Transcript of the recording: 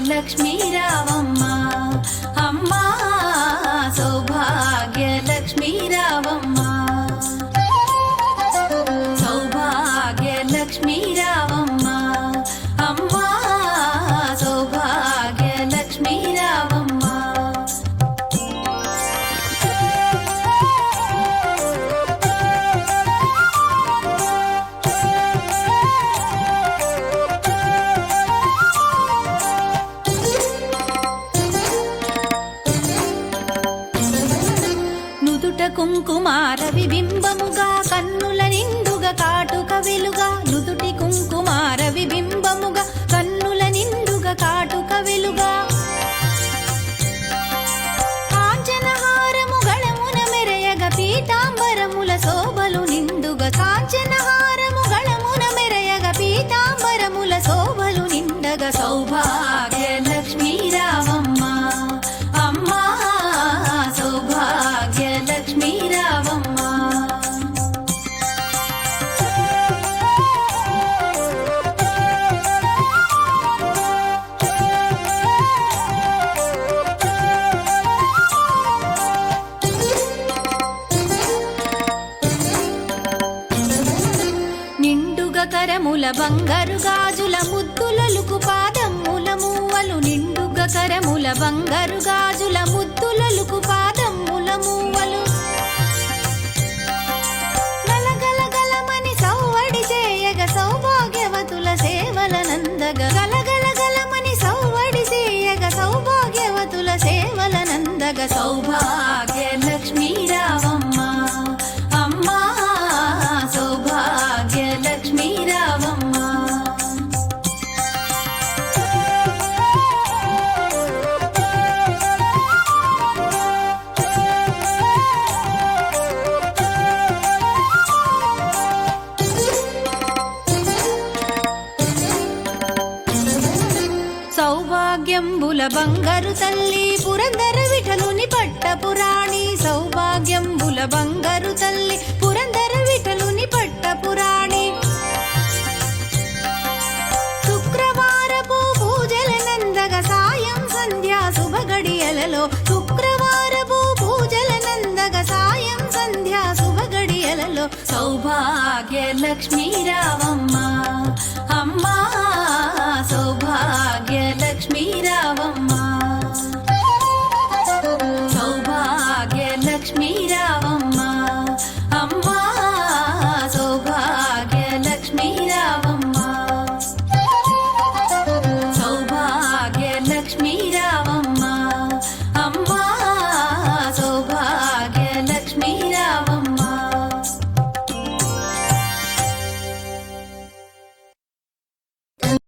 లక్ష్మీ రావమ్మ అమ్మా సౌభాగ్య లక్ష్మీ రావమ్మ సౌభాగ్య లక్ష్మీ రావమ్మ అమ్మా సౌభాగ్య లక్ష్మీ రావమ్మ కుంకుమార విబింబముగా కన్నుల నిండుగా కాటుక వెలుగా నుదుటి కుంకుమార విబింబముగా కన్నుల నిండుగా కాటుక వెలుగా కాంచనహారము గళమున మెరయగ పీతాంబరముల శోభలు నిండుగా కాంచనహారము గళమున మెరయగ పీతాంబరముల శోభలు నిండగా సౌభాగ్య లక్ష్మీ రావమ్మ అమ్మా సౌభాగ్య లక్ష్మీ రావమ్మ నిండుగా కరముల బంగారు గాజుల ముద్దులలుకు పాదమ్ముల మూవలు నిండుగా కరముల బంగారు గాజుల ముద్దులలుకు పాదమ్ముల మూవలు గలగలగలమని సౌవడి చేయగ సౌభాగ్యవతుల సేవల నందగ గలగలగలమని సౌవడి చేయగ సౌభాగ్యవతుల సేవల నందగ సౌభాగ్య లక్ష్మీ రావమ్మ అమ్మా సౌభాగ్య లక్ష్మీ రావమ్మ సౌభాగ్యంబుల బంగారు తల్లి పురందర విఠలుని పట్టపురాణి సౌభాగ్యంబుల బంగారు తల్లి పురందర విఠలుని పట్టపురాణి శుక్రవారపు పూజల నందగ సాయం సంధ్యా శుభగడియలలో శుక్రవారపు పూజల నందగ సాయం సంధ్యా శుభగడియలలో సౌభాగ్య లక్ష్మీ రావమ్మ